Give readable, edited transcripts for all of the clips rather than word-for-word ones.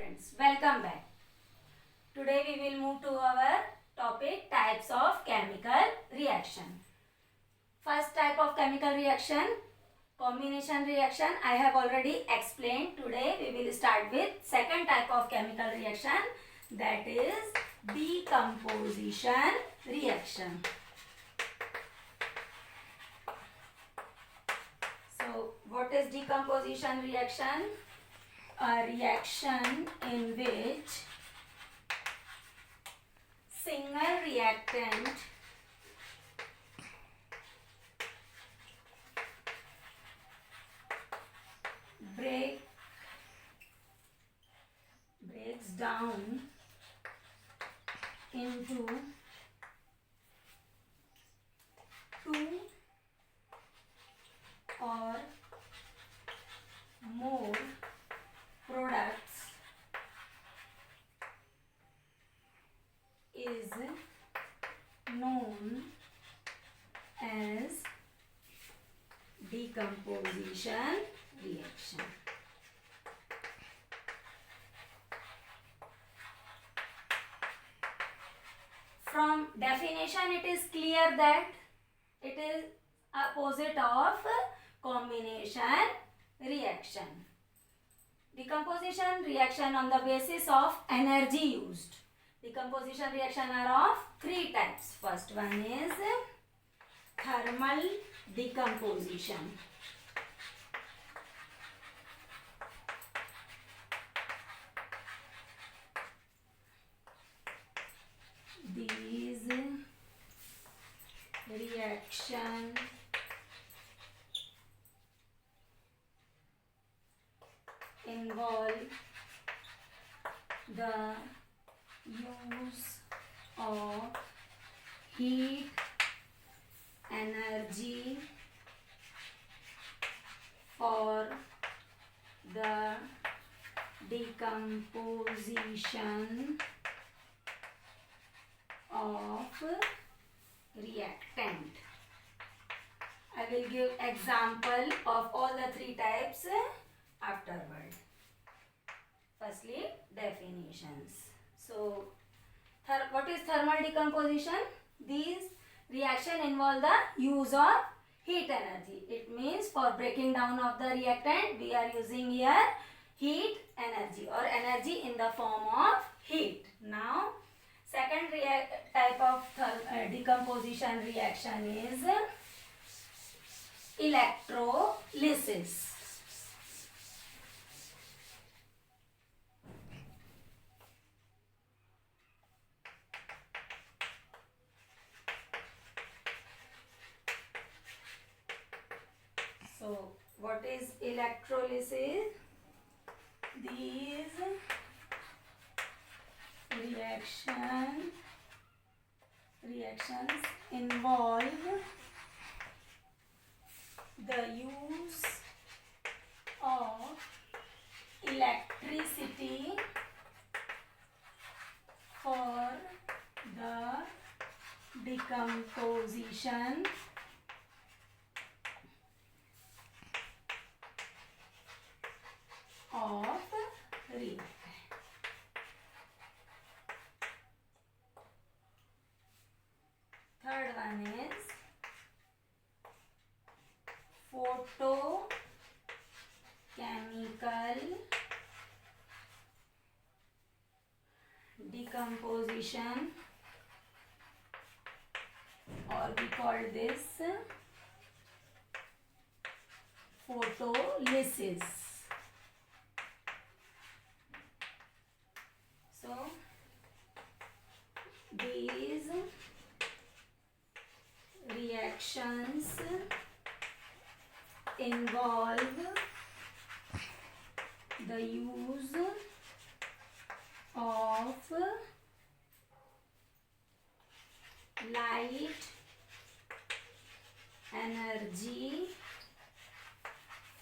students, welcome back. Today we will move to our topic types of chemical reaction. First type of chemical reaction, combination reaction, I have already explained. Today we will start with second type of chemical reaction, that is decomposition reaction. So what is decomposition reaction? A reaction in which single reactant breaks down into two or more products is known as decomposition reaction. From definition it is clear that it is opposite of combination reaction. Decomposition reaction on the basis of energy used. Decomposition reaction are of three types. First one is thermal decomposition. These reaction involve the use of heat energy for the decomposition of reactant. I will give example of all the three types afterward. Firstly, definitions. So, what is thermal decomposition? These reaction involve the use of heat energy. It means for breaking down of the reactant, we are using here heat energy or energy in the form of heat. Now, second type of decomposition reaction is electrolysis. So, what is electrolysis? These reactions involve the use of electricity for the decomposition of reactant. Third one is photochemical decomposition, or we call this photolysis. So, these reactions involve the use of light energy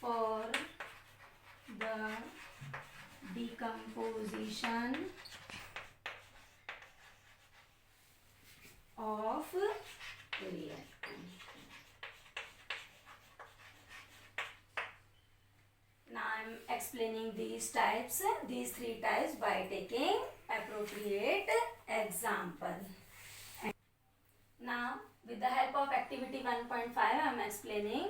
for the decomposition of reactant. Now I am explaining these types, these three types by taking appropriate example. Now, with the help of activity 1.5, I am explaining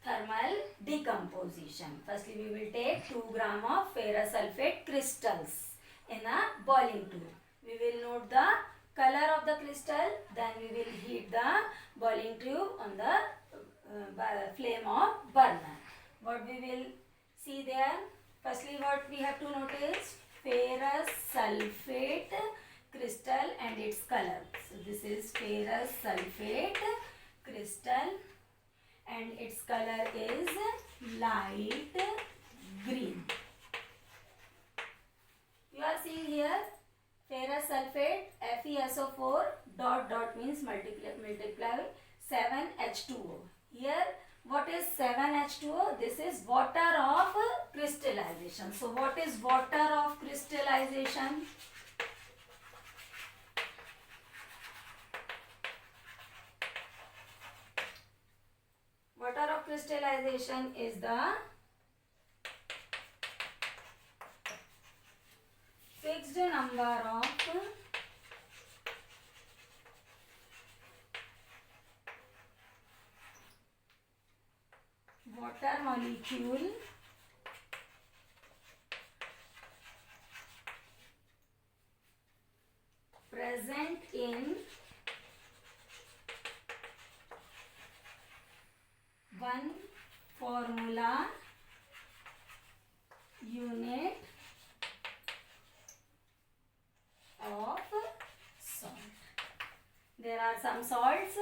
thermal decomposition. Firstly, we will take 2 gram of ferrous sulfate crystals in a boiling tube. We will note the color of the crystal, then we will heat the boiling tube on the flame of burner. What we will see there, firstly what we have to notice, ferrous sulfate crystal and its color. So this is ferrous sulfate crystal and its color is light green. You are seeing here ferrous sulfate FeSO4 dot dot means multiply 7H2O. Here what is 7H2O? This is water of crystallization. So what is water of crystallization? Water of crystallization is the fixed number of water molecule present in one formula unit of salt. There are some salts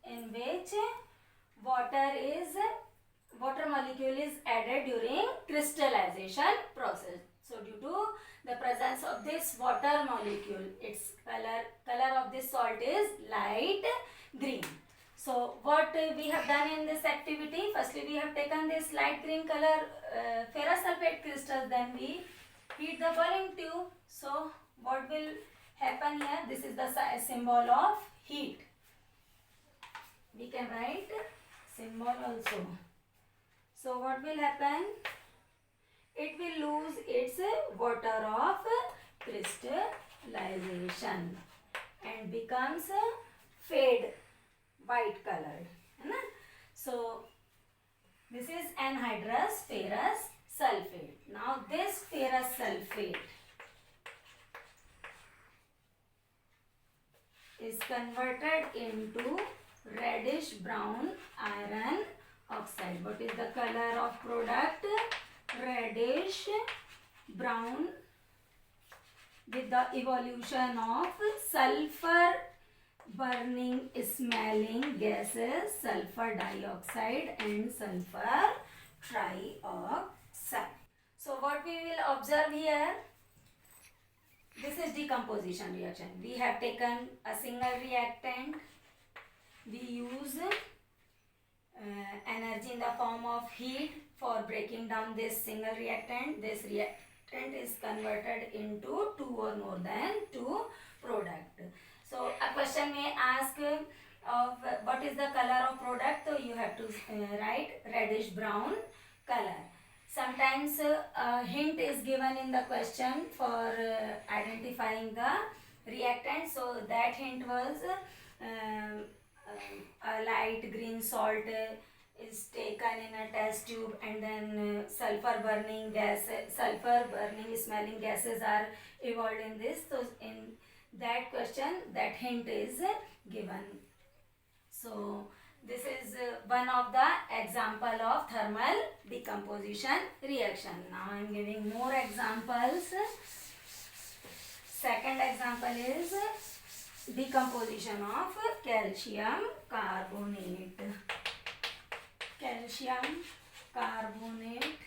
in which water molecule is added during crystallization process. So due to the presence of this water molecule, its color of this salt is light green. So what we have done in this activity, firstly we have taken this light green color ferrous sulfate crystal, then we heat the boiling tube. So what will happen here, this is the symbol of heat. We can write symbol also. So what will happen, it will lose its water of crystallization and becomes fade white colored. So this is anhydrous ferrous sulfate. Now this ferrous sulfate is converted into reddish brown iron oxide. What is the color of product? Reddish brown with the evolution of sulfur burning smelling gases, sulfur dioxide and sulfur trioxide. So what we will observe here, this is decomposition reaction. We have taken a single reactant. We use energy in the form of heat for breaking down this single reactant. This reactant is converted into 2 or more than 2 product. So a question may ask of what is the color of product. So you have to write reddish brown color. Sometimes a hint is given in the question for identifying the reactant. So that hint was a light green salt is taken in a test tube, and then sulfur burning smelling gases are evolved in this. So in that question, that hint is given. So this is one of the example of thermal decomposition reaction. Now I am giving more examples. Second example is decomposition of calcium carbonate. Calcium carbonate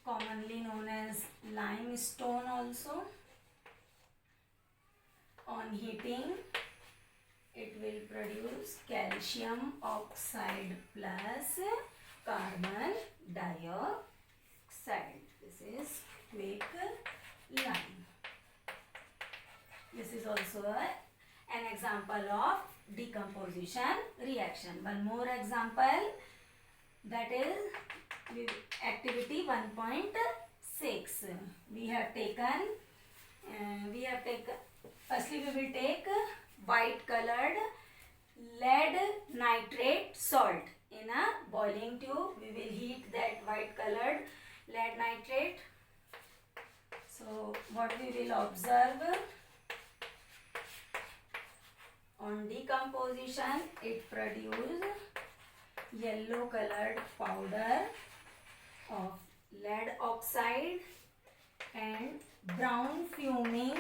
commonly known as limestone also. On heating, it will produce calcium oxide plus carbon dioxide. This is quick lime. This is also a an example of decomposition reaction. One more example, that is activity 1.6. We have taken, firstly we will take white colored lead nitrate salt. In a boiling tube, we will heat that white colored lead nitrate. So what we will observe, on decomposition, it produces yellow colored powder of lead oxide and brown fuming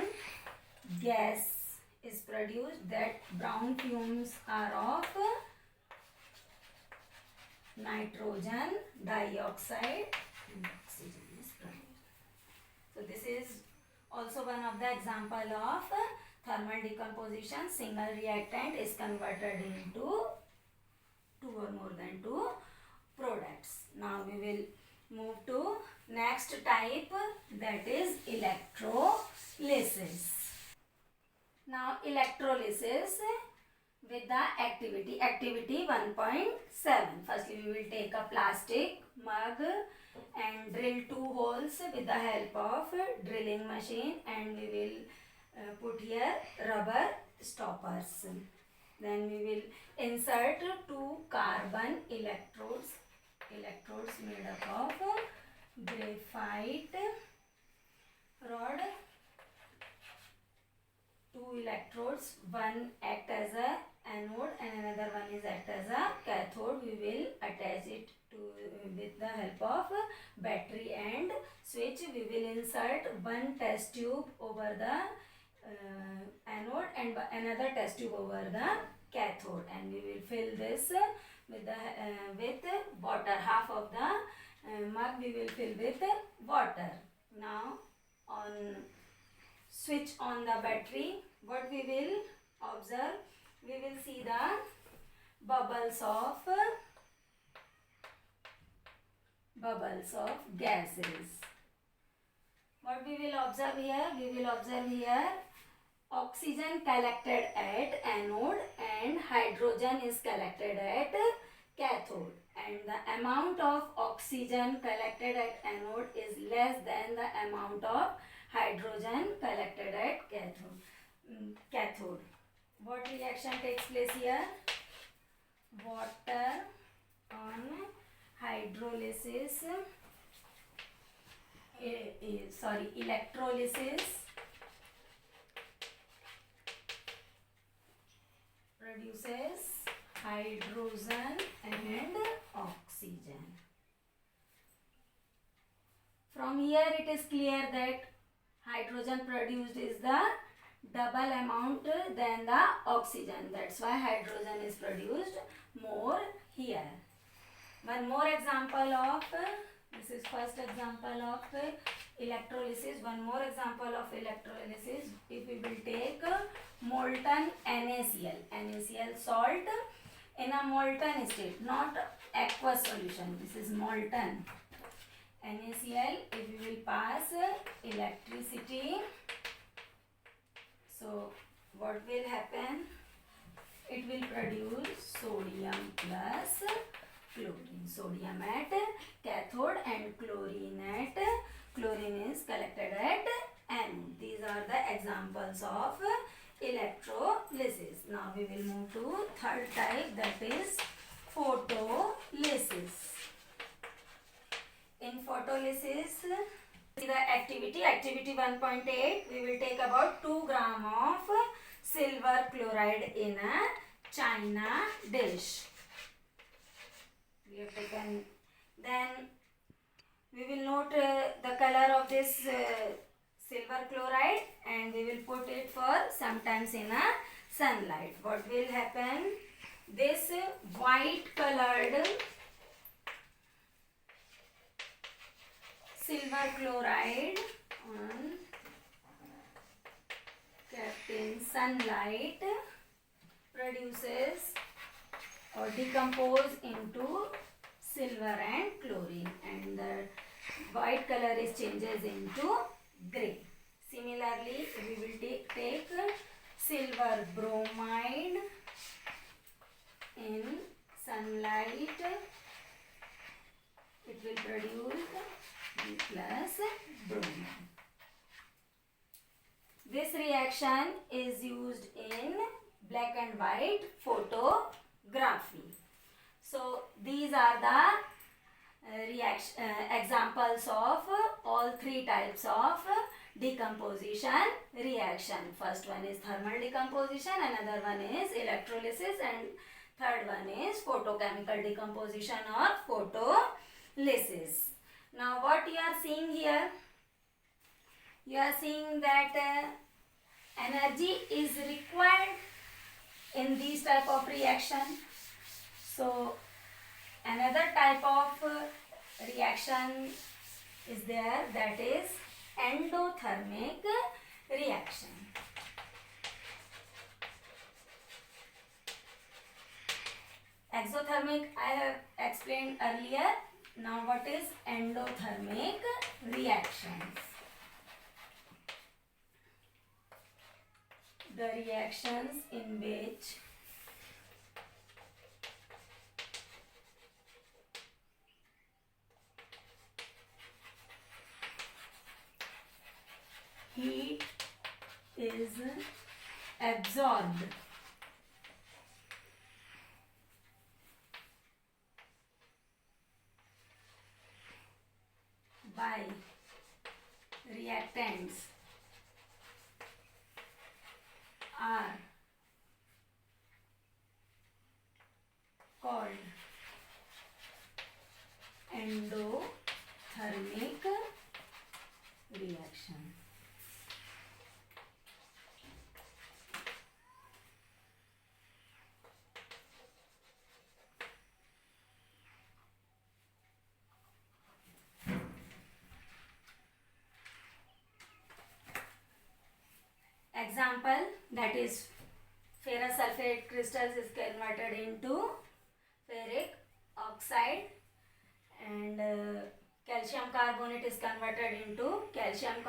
gas is produced. That brown fumes are of nitrogen dioxide and oxygen is produced. So this is also one of the example of thermal decomposition. Single reactant is converted into two or more than two products. Now we will move to next type, that is electrolysis. Now electrolysis with the activity 1.7. Firstly we will take a plastic mug and drill two holes with the help of drilling machine, and we will put here rubber stoppers. Then we will insert two carbon electrodes made up of graphite rod. Two electrodes, one act as a anode and another one is act as a cathode. We will attach it to with the help of battery and switch. We will insert one test tube over the anode and another test tube over the cathode, and we will fill this with water. Half of the mug we will fill with water. Now on switch on the battery, what we will observe, we will see the bubbles of gases. What we will observe here, oxygen collected at anode and hydrogen is collected at cathode, and the amount of oxygen collected at anode is less than the amount of hydrogen collected at cathode. What reaction takes place here? Water on electrolysis produces hydrogen and oxygen. From here it is clear that hydrogen produced is the double amount than the oxygen. That's why hydrogen is produced more here. One more example of, this is first example of electrolysis. One more example of electrolysis, if we will take molten NaCl salt in a molten state, not aqueous solution. This is molten NaCl. If we will pass electricity, so what will happen? It will produce sodium plus chlorine. Sodium at cathode and chlorine is collected at anode. These are the examples of electrolysis. Now we will move to third type, that is photolysis. In photolysis, the activity 1.8, we will take about 2 gram of silver chloride in a china dish. We have taken, then we will note the color of this silver chloride, and we will put it for sometimes in a sunlight. What will happen? This white colored silver chloride kept in sunlight produces or decompose into silver and chlorine, and the white color is changes into grey. Similarly, we will take silver bromide in sunlight, it will produce B plus bromine. This reaction is used in black and white photography. So these are the examples of all three types of decomposition reaction. First one is thermal decomposition, another one is electrolysis, and third one is photochemical decomposition or photolysis. Now what you are seeing here? You are seeing that energy is required in these type of reaction. So another type of reaction is there, that is endothermic reaction. Exothermic I have explained earlier. Now what is endothermic reactions? The reactions in which heat is absorbed by reactants are called endothermic reaction. Example, that is ferrous sulfate crystals is converted into ferric oxide, and calcium carbonate is converted into calcium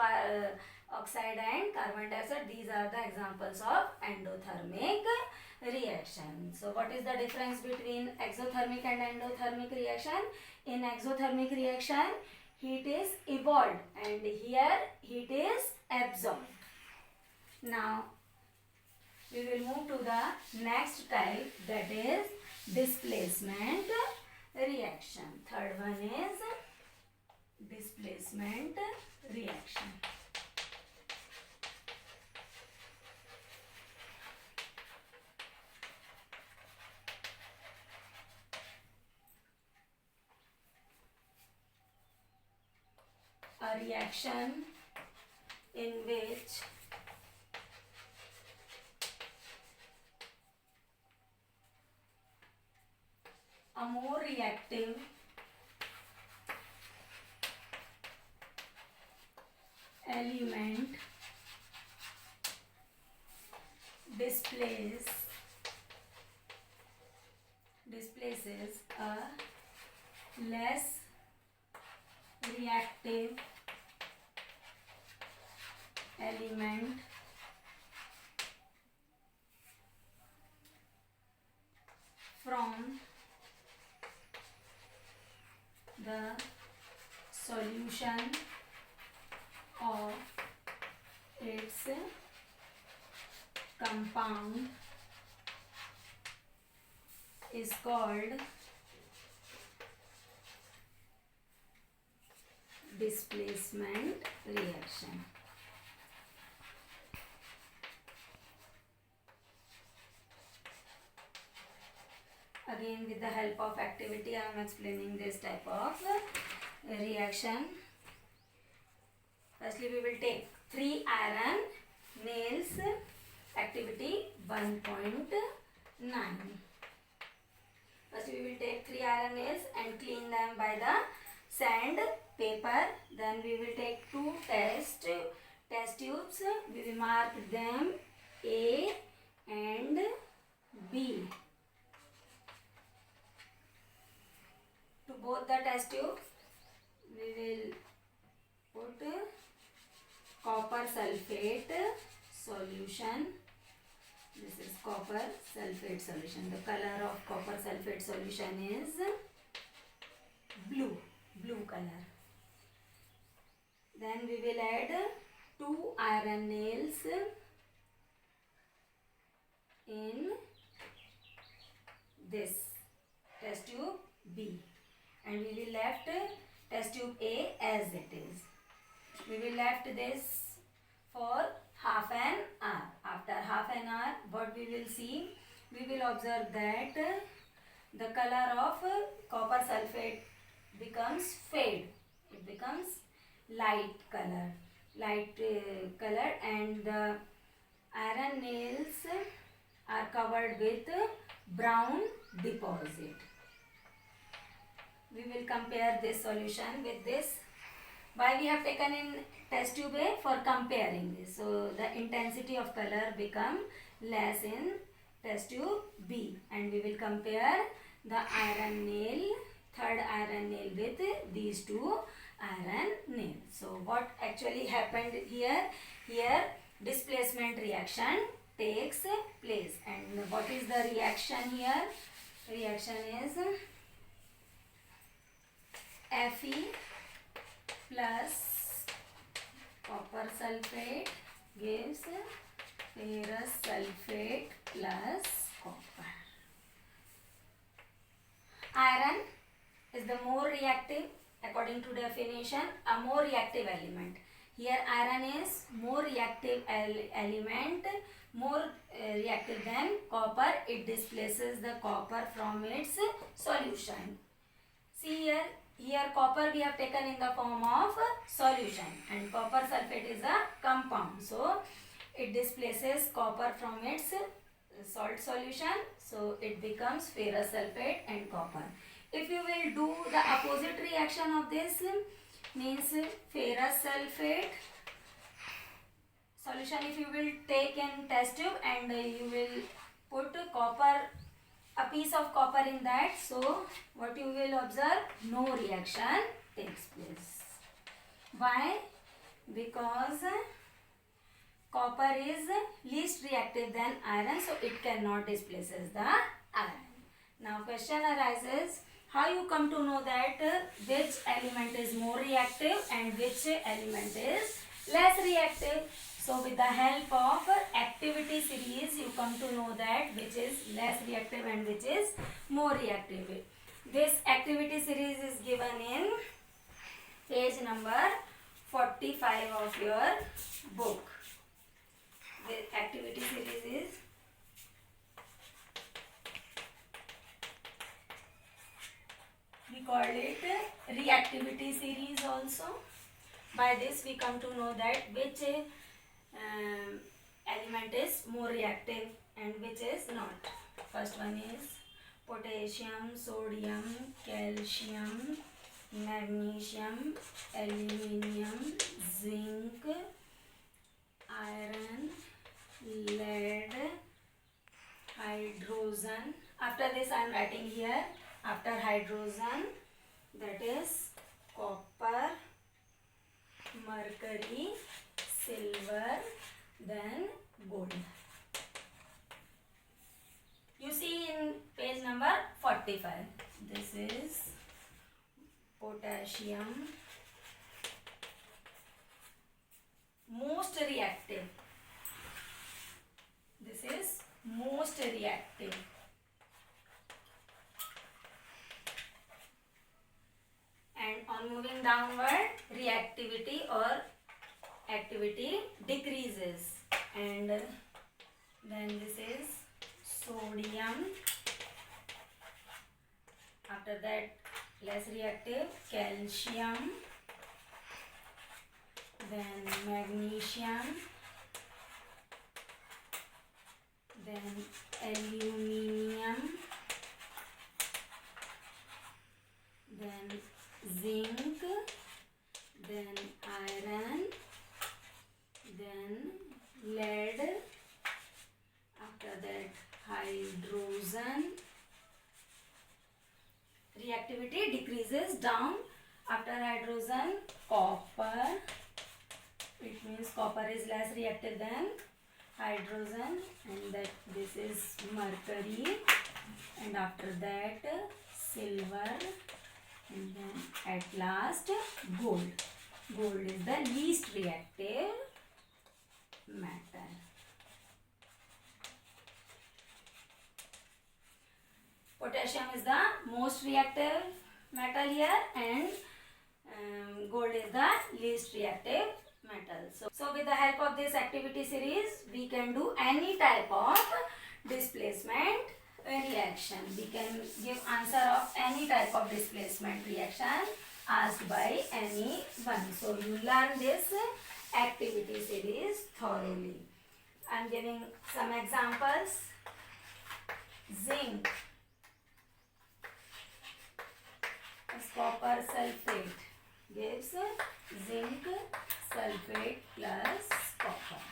oxide and carbon dioxide. These are the examples of endothermic reaction. So what is the difference between exothermic and endothermic reaction? In exothermic reaction, heat is evolved and here heat is absorbed. Now we will move to the next type, that is displacement reaction. Third one is displacement reaction. A reaction in which a more reactive element displaces a less reactive element from the solution of its compound is called displacement reaction. Again, with the help of activity, I am explaining this type of reaction. Firstly, we will take 3 iron nails, activity 1.9. First, we will take 3 iron nails and clean them by the sand paper. Then we will take 2 test tubes. We will mark them A and B. To both the test tubes, we will put copper sulfate solution This is copper sulfate solution. The color of copper sulfate solution is blue color. Then we will add 2 iron nails in this test tube B, and we will left test tube A as it is. We will left this for half an hour. After half an hour, what we will see? We will observe that the color of copper sulfate becomes fade. It becomes light color, and the iron nails are covered with brown deposit. We will compare this solution with this. Why we have taken in test tube A? For comparing this. So the intensity of color become less in test tube B, and we will compare the iron nail, third iron nail with these 2 iron nails. So what actually happened here? Here displacement reaction takes place, and what is the reaction here? Reaction is Fe plus copper sulfate gives ferrous sulfate plus copper. Iron is the more reactive, according to definition, a more reactive element. Here iron is more reactive element, more reactive than copper. It displaces the copper from its solution. See here copper we have taken in the form of solution, and copper sulfate is a compound. So it displaces copper from its salt solution. So it becomes ferrous sulfate and copper. If you will do the opposite reaction of this, means ferrous sulfate solution, if you will take in test tube and you will put copper, a piece of copper in that, so what you will observe? No reaction takes place. Why? Because copper is least reactive than iron, so it cannot displaces the iron. Now question arises, how you come to know that which element is more reactive and which element is less reactive? So with the help of activity series, you come to know that which is less reactive and which is more reactive. This activity series is given in page number 45 of your book. The activity series is we call it reactivity series also. By this we come to know that which element is more reactive and which is not. First one is potassium, sodium, calcium, magnesium, aluminium, zinc, iron, lead, hydrogen. After this I am writing here, after hydrogen, that is copper, mercury, silver, then gold. You see in page number 45. This is potassium, most reactive. This is most reactive. And on moving downward, reactivity or activity decreases, and then this is sodium. After that, less reactive, calcium, then magnesium, then aluminium, then zinc, then iron, then lead, after that hydrogen. Reactivity decreases down. After hydrogen, copper. It means copper is less reactive than hydrogen, and that this is mercury, and after that silver, and then at last gold. Gold is the least reactive metal. Potassium is the most reactive metal here, and gold is the least reactive metal. So with the help of this activity series, we can do any type of displacement reaction. We can give answer of any type of displacement reaction asked by anyone. So you learn this activity series thoroughly. I am giving some examples. Zinc is copper sulfate, gives zinc sulfate plus copper.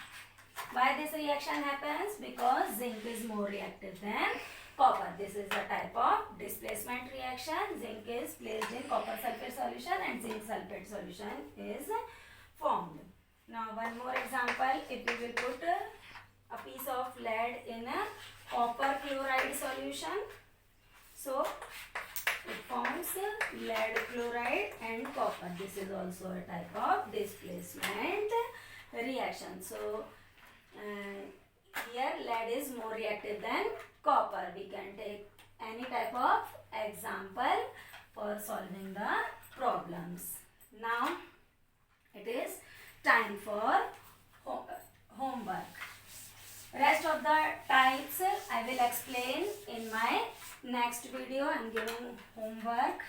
Why this reaction happens? Because zinc is more reactive than copper. This is a type of displacement reaction. Zinc is placed in copper sulfate solution and zinc sulfate solution is formed. Now one more example. If we will put a piece of lead in a copper chloride solution, so it forms lead chloride and copper. This is also a type of displacement reaction. So here lead is more reactive than copper. We can take any type of example for solving the problems. Now it is time for homework. Rest of the types I will explain in my next video. I am giving homework.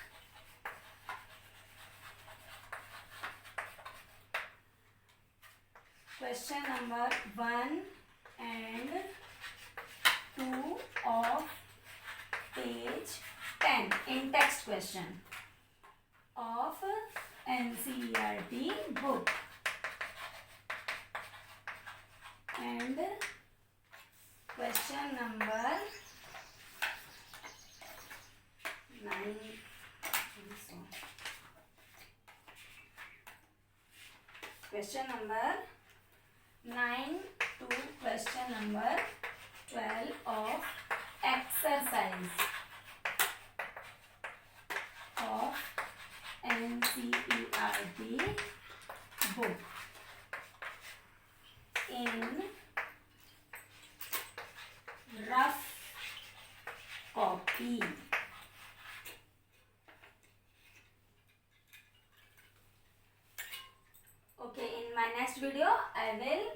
Question number 1 and 2 of page 10 in text question of NCERT book, and question number 9. Question number 9 to question number 12 of exercise of NCERT book in rough copy. Okay, in my next video I will